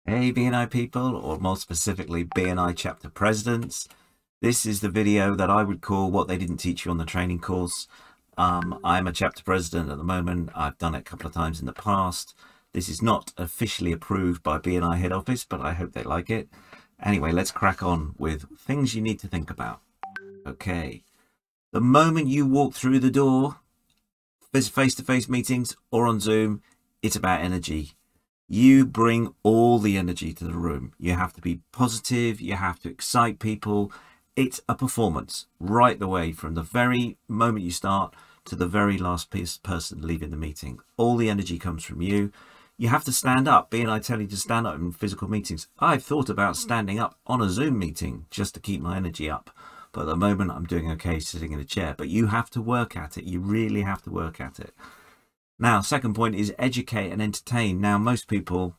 Hey BNI people, or more specifically BNI Chapter Presidents. This is the video that I would call what they didn't teach you on the training course. I'm a chapter president at the moment. I've done it a couple of times in the past. This is not officially approved by BNI head office, but I hope they like it. Anyway, let's crack on with things you need to think about. Okay, the moment you walk through the door, face-to-face meetings or on Zoom, it's about energy. You bring all the energy to the room. You have to be positive. You have to excite people. It's a performance right the way from the very moment you start to the very last person leaving the meeting. All the energy comes from you. You have to stand up. BNI tell you to stand up in physical meetings. I've thought about standing up on a Zoom meeting just to keep my energy up. But at the moment, I'm doing okay sitting in a chair. But you have to work at it. You really have to work at it. Now, second point is educate and entertain. Now, most people,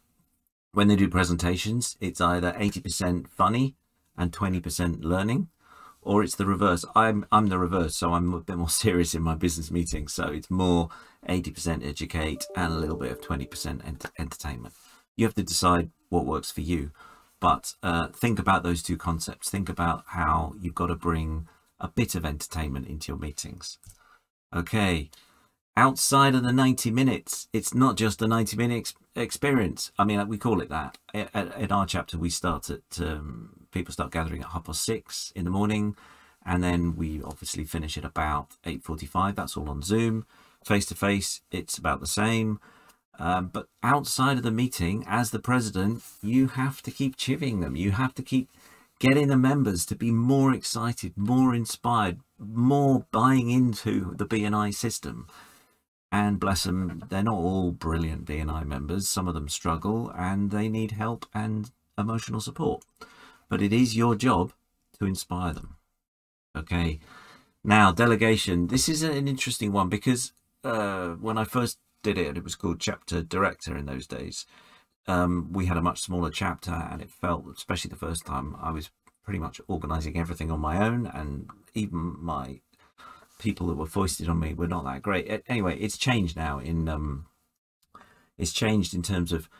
when they do presentations, it's either 80% funny and 20% learning, or it's the reverse. I'm the reverse, so I'm a bit more serious in my business meetings. So it's more 80% educate and a little bit of 20% entertainment. You have to decide what works for you. But think about those two concepts. Think about how you've got to bring a bit of entertainment into your meetings. Okay. Outside of the 90 minutes, it's not just a 90-minute experience. I mean, we call it that. In our chapter, we start at, people start gathering at 6:30 in the morning, and then we obviously finish at about 8:45. That's all on Zoom. Face-to-face, it's about the same. But outside of the meeting, as the president, you have to keep chivvying them. You have to keep getting the members to be more excited, more inspired, more buying into the BNI system. And bless them, they're not all brilliant BNI members. Some of them struggle and they need help and emotional support. But it is your job to inspire them. Okay. Now, delegation. This is an interesting one because when I first did it, it was called Chapter Director in those days. We had a much smaller chapter and it felt, especially the first time, I was pretty much organizing everything on my own, and even my people that were foisted on me were not that great. Anyway, it's changed now. It's changed in terms of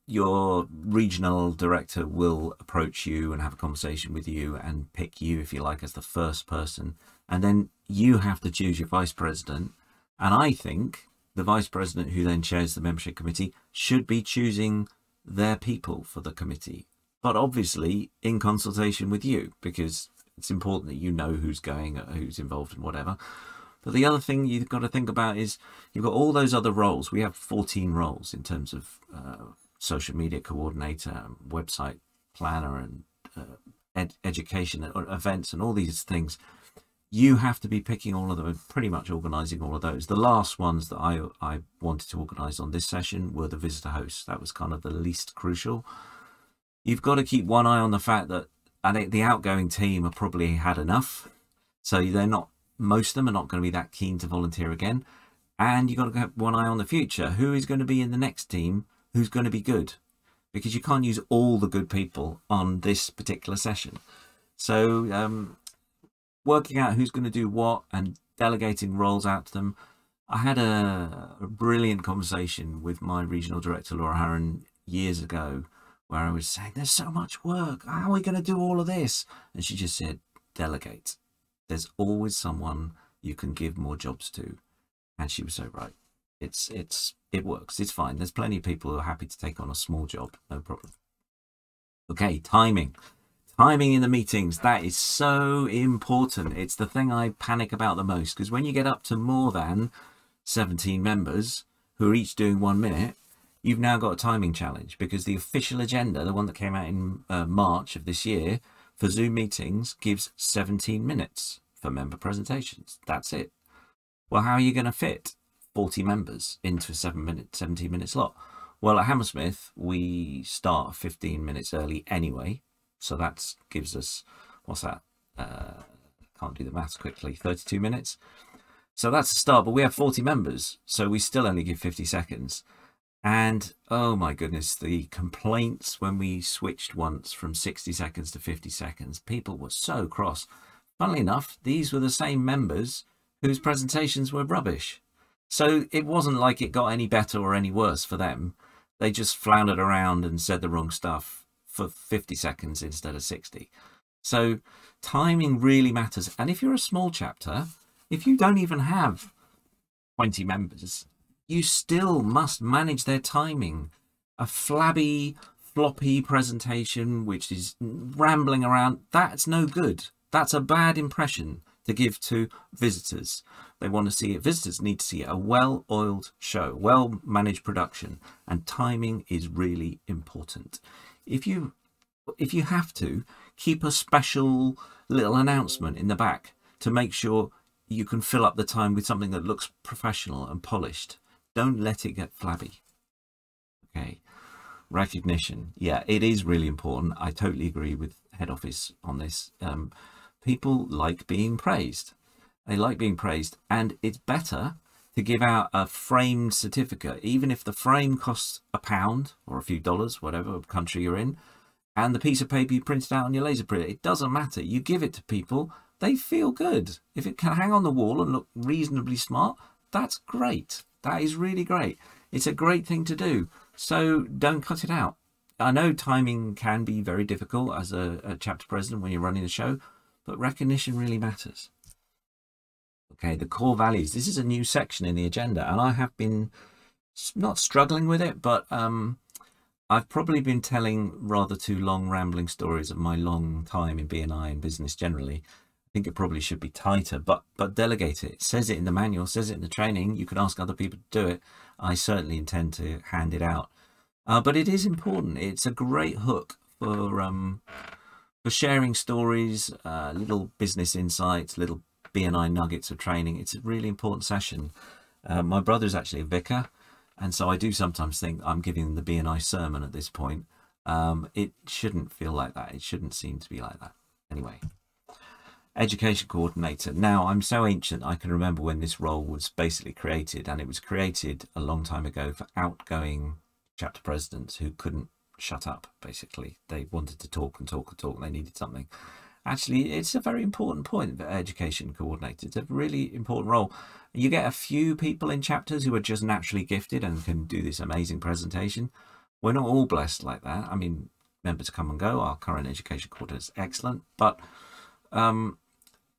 your regional director will approach you and have a conversation with you and pick you, if you like, as the first person, and then you have to choose your vice president. And I think the vice president, who then chairs the membership committee, should be choosing their people for the committee, but obviously in consultation with you, because it's important that you know who's going, who's involved and whatever. But the other thing you've got to think about is you've got all those other roles. We have 14 roles in terms of social media coordinator, website planner, and education and events and all these things. You have to be picking all of them, pretty much organizing all of those. The last ones that I wanted to organize on this session were the visitor hosts. That was kind of the least crucial. You've got to keep one eye on the fact that the outgoing team have probably had enough, so they're not, most of them are not going to be that keen to volunteer again. And you've got to have one eye on the future. Who is going to be in the next team? Who's going to be good? Because you can't use all the good people on this particular session. So working out who's going to do what and delegating roles out to them. I had a brilliant conversation with my regional director, Laura Harron, years ago, where I was saying, there's so much work. How are we going to do all of this? And she just said, delegate. There's always someone you can give more jobs to. And she was so right. It works. It's fine. There's plenty of people who are happy to take on a small job. No problem. Okay, timing. Timing in the meetings. That is so important. It's the thing I panic about the most, because when you get up to more than 17 members who are each doing 1 minute, you've now got a timing challenge, because the official agenda, the one that came out in March of this year for Zoom meetings, gives 17 minutes for member presentations. That's it. Well, how are you going to fit 40 members into a 17-minute slot? Well, at Hammersmith, we start 15 minutes early anyway. So that gives us, what's that? Can't do the maths quickly, 32 minutes. So that's a start, but we have 40 members. So we still only give 50 seconds. And oh my goodness, the complaints when we switched once from 60 seconds to 50 seconds, people were so cross. Funnily enough, these were the same members whose presentations were rubbish. So it wasn't like it got any better or any worse for them. They just floundered around and said the wrong stuff for 50 seconds instead of 60. So timing really matters. And if you're a small chapter, if you don't even have 20 members, you still must manage their timing. A flabby, floppy presentation which is rambling around, that's no good. That's a bad impression to give to visitors. They want to see it. Visitors need to see a well-oiled show, well-managed production, and timing is really important. If you have to, keep a special little announcement in the back to make sure you can fill up the time with something that looks professional and polished. Don't let it get flabby. Okay. Recognition. Yeah, it is really important. I totally agree with head office on this. People like being praised. They like being praised, and it's better to give out a framed certificate, even if the frame costs £1 or a few dollars, whatever country you're in, and the piece of paper you printed out on your laser printer. It doesn't matter. You give it to people, they feel good. If it can hang on the wall and look reasonably smart, that's great. That is really great. It's a great thing to do. So don't cut it out. I know timing can be very difficult as a chapter president when you're running a show, but recognition really matters. Okay, the core values. This is a new section in the agenda, and I have been not struggling with it, but I've probably been telling rather too long rambling stories of my long time in BNI and business generally. I think it probably should be tighter, but delegate it. It says it in the manual, says it in the training. You can ask other people to do it. I certainly intend to hand it out. But it is important. It's a great hook for sharing stories, little business insights, little BNI nuggets of training. It's a really important session. My brother is actually a vicar, and so I do sometimes think I'm giving the BNI sermon at this point. It shouldn't feel like that. It shouldn't seem to be like that. Anyway. Education coordinator. Now, I'm so ancient, I can remember when this role was basically created, and it was created a long time ago for outgoing chapter presidents who couldn't shut up, basically. They wanted to talk and talk and talk, and they needed something. Actually, it's a very important point for education coordinator. It's a really important role. You get a few people in chapters who are just naturally gifted and can do this amazing presentation. We're not all blessed like that. I mean, members come and go. Our current education coordinator is excellent, but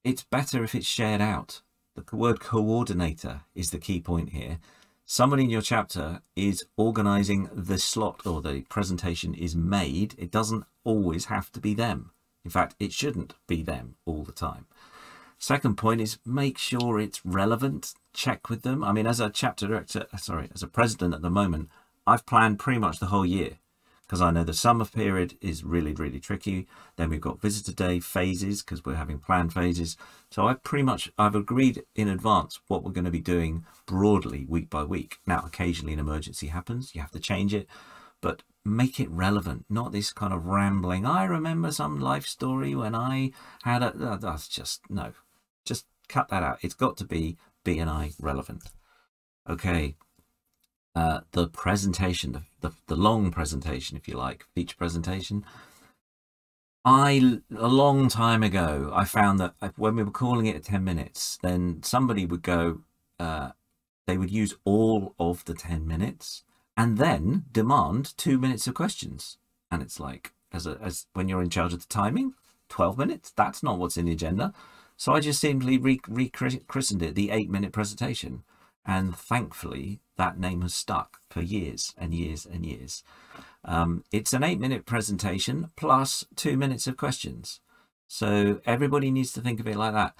it's better if it's shared out. The word coordinator is the key point here. Somebody in your chapter is organizing the slot, or the presentation is made. It doesn't always have to be them. In fact, it shouldn't be them all the time. Second point is make sure it's relevant. Check with them. I mean, as a chapter director, as a president at the moment, I've planned pretty much the whole year, because I know the summer period is really, really tricky. Then we've got visitor day phases, because we're having planned phases. So I've agreed in advance what we're going to be doing broadly week by week. Now, occasionally an emergency happens. You have to change it, but make it relevant, not this kind of rambling. I remember some life story when I had a, that's just, no, just cut that out. It's got to be BNI relevant. Okay. The presentation, the long presentation, if you like, feature presentation. A long time ago, I found that when we were calling it 10 minutes, then somebody would go, they would use all of the 10 minutes and then demand 2 minutes of questions. And it's like, as when you're in charge of the timing, 12 minutes, that's not what's in the agenda. So I just simply rechristened it the 8-minute presentation. And thankfully, that name has stuck for years and years and years. It's an 8-minute presentation plus 2 minutes of questions. So everybody needs to think of it like that.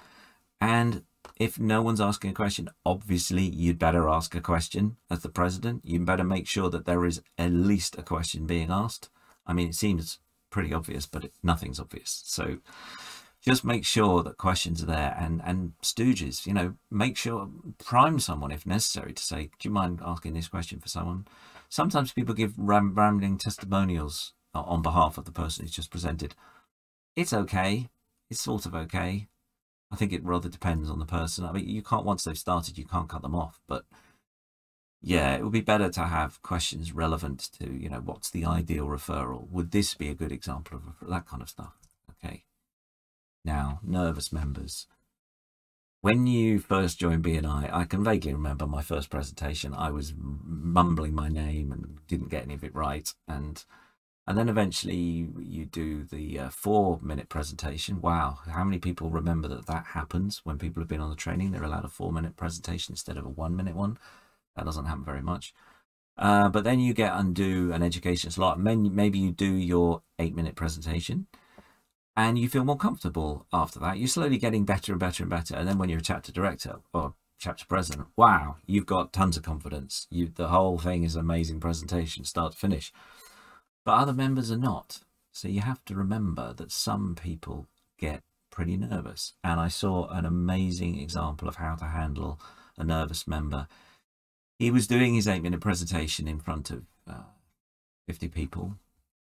And if no one's asking a question, obviously you'd better ask a question as the president. You better make sure that there is at least a question being asked. I mean, it seems pretty obvious, but nothing's obvious. So just make sure that questions are there, and stooges, you know, make sure, prime someone if necessary to say, do you mind asking this question for someone? Sometimes people give rambling testimonials on behalf of the person who's just presented. It's okay. It's sort of okay. I think it rather depends on the person. I mean, you can't, once they've started, you can't cut them off. But yeah, it would be better to have questions relevant to, you know, what's the ideal referral? Would this be a good example of that kind of stuff? Okay. Now, nervous members. When you first joined BNI, I can vaguely remember my first presentation. I was mumbling my name and didn't get any of it right. And then eventually you do the 4-minute presentation. Wow, how many people remember that happens when people have been on the training? They're allowed a 4-minute presentation instead of a 1-minute one. That doesn't happen very much. But then you get undo an education slot. Maybe you do your 8-minute presentation and you feel more comfortable after that. You're slowly getting better and better and better. And then when you're a chapter director or chapter president, wow, you've got tons of confidence. The whole thing is an amazing presentation, start to finish. But other members are not. So you have to remember that some people get pretty nervous. And I saw an amazing example of how to handle a nervous member. He was doing his 8-minute presentation in front of 50 people,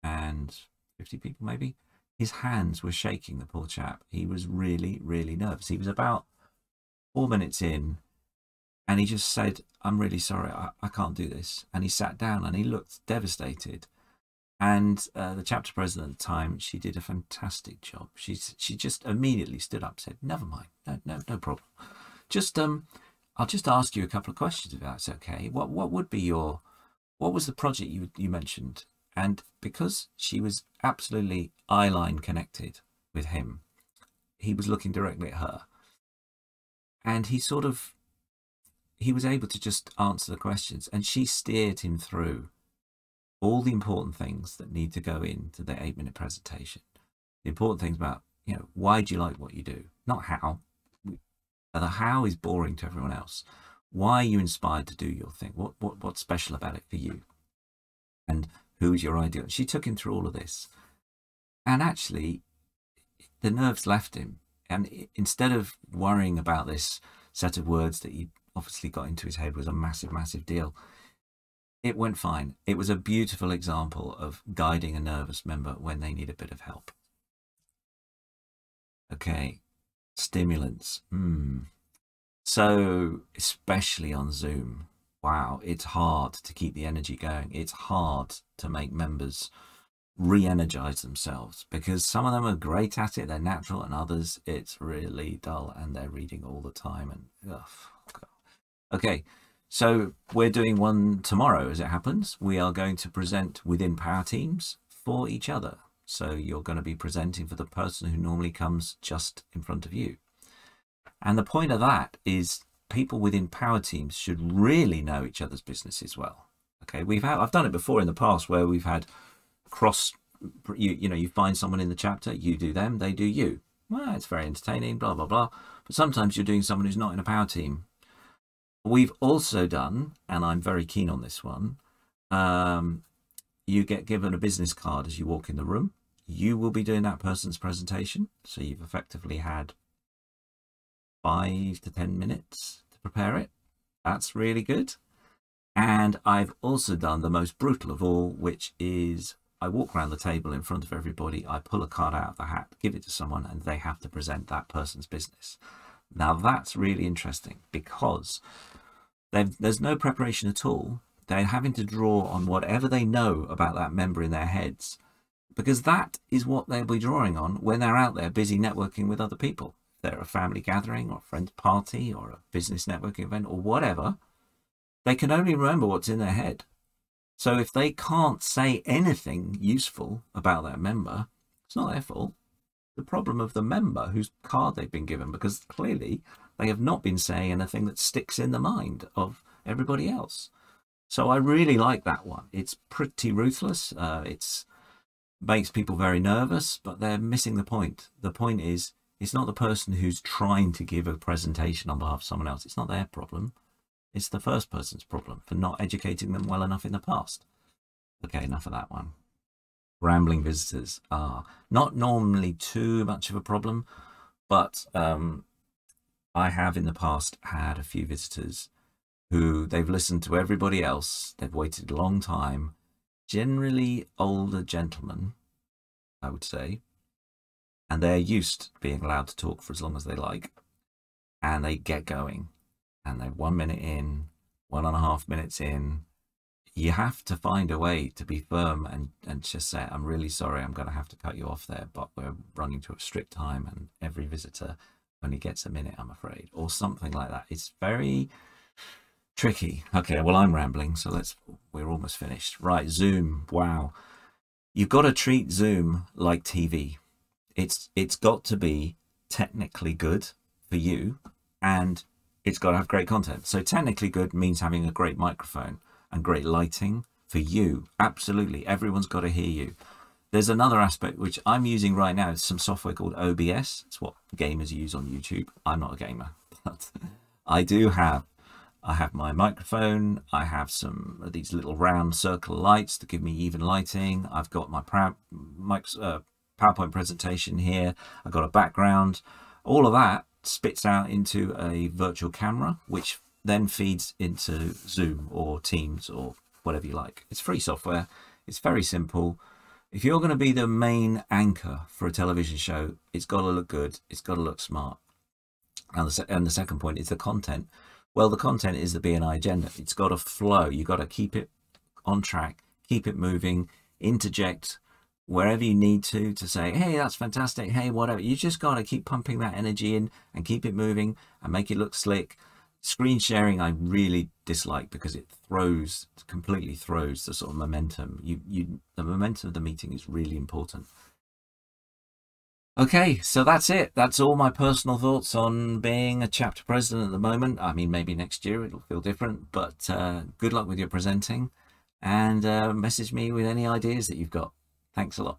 and 50 people maybe. His hands were shaking, the poor chap. He was really, really nervous. He was about 4 minutes in, and he just said, "I'm really sorry, I can't do this." And he sat down and he looked devastated. And the chapter president at the time, she did a fantastic job. She just immediately stood up and said, "Never mind, no problem. Just I'll just ask you a couple of questions if that's okay. What would be what was the project you mentioned?" And because she was absolutely eye-line connected with him, he was looking directly at her. And he was able to just answer the questions, and she steered him through all the important things that need to go into the 8-minute presentation. The important things about, why do you like what you do? Not how. The how is boring to everyone else. Why are you inspired to do your thing? What's special about it for you? And who's your ideal? She took him through all of this. And actually, the nerves left him. And instead of worrying about this set of words that he obviously got into his head was a massive, massive deal, it went fine. It was a beautiful example of guiding a nervous member when they need a bit of help. Okay, stimulants. So, especially on Zoom, wow, it's hard to keep the energy going. It's hard to make members re-energize themselves because some of them are great at it, they're natural, and others it's really dull and they're reading all the time. And okay, so we're doing one tomorrow as it happens. We are going to present within power teams for each other. So you're going to be presenting for the person who normally comes just in front of you. And the point of that is people within power teams should really know each other's businesses well. Okay, I've done it before in the past where we've had you find someone in the chapter, you do them, they do you. Well, it's very entertaining, blah, blah, blah. But sometimes you're doing someone who's not in a power team. We've also done, and I'm very keen on this one, you get given a business card as you walk in the room. You will be doing that person's presentation. So you've effectively had 5 to 10 minutes to prepare it. That's really good. And I've also done the most brutal of all, which is I walk around the table in front of everybody, I pull a card out of the hat, give it to someone, and they have to present that person's business. Now that's really interesting because there's no preparation at all. They're having to draw on whatever they know about that member in their heads, because that is what they'll be drawing on when they're out there busy networking with other people. If they're a family gathering or a friend's party or a business networking event or whatever, they can only remember what's in their head. So if they can't say anything useful about that member, it's not their fault. The problem of the member whose card they've been given, because clearly they have not been saying anything that sticks in the mind of everybody else. So I really like that one. It's pretty ruthless. It makes people very nervous, but they're missing the point. The point is, it's not the person who's trying to give a presentation on behalf of someone else. It's not their problem. It's the first person's problem for not educating them well enough in the past. Okay, enough of that one. Rambling visitors are not normally too much of a problem, but I have in the past had a few visitors who they've listened to everybody else. They've waited a long time, generally older gentlemen, I would say, and they're used to being allowed to talk for as long as they like, and they get going. And they're 1 minute in, 1.5 minutes in. You have to find a way to be firm and just say, I'm really sorry, I'm going to have to cut you off there, but we're running to a strict time and every visitor only gets a minute, I'm afraid, or something like that. It's very tricky. Okay, well, I'm rambling, so we're almost finished. Right, Zoom. Wow. You've got to treat Zoom like TV. It's got to be technically good for you, and it's got to have great content. So technically good means having a great microphone and great lighting for you. Absolutely. Everyone's got to hear you. There's another aspect which I'm using right now. It's some software called OBS. It's what gamers use on YouTube. I'm not a gamer, but I have my microphone. I have some of these little round circle lights to give me even lighting. I've got my PowerPoint presentation here. I've got a background. All of that spits out into a virtual camera, which then feeds into Zoom or Teams or whatever you like. It's free software. It's very simple. If you're going to be the main anchor for a television show, it's got to look good. It's got to look smart. And the second point is the content. Well, the content is the BNI agenda. It's got to flow. You've got to keep it on track, keep it moving, interject wherever you need to say, hey, that's fantastic. Hey, whatever. You just got to keep pumping that energy in and keep it moving and make it look slick. Screen sharing I really dislike because it completely throws the sort of momentum. The momentum of the meeting is really important. Okay, so that's it. That's all my personal thoughts on being a chapter president at the moment. I mean, maybe next year it'll feel different, but good luck with your presenting, and message me with any ideas that you've got. Thanks a lot.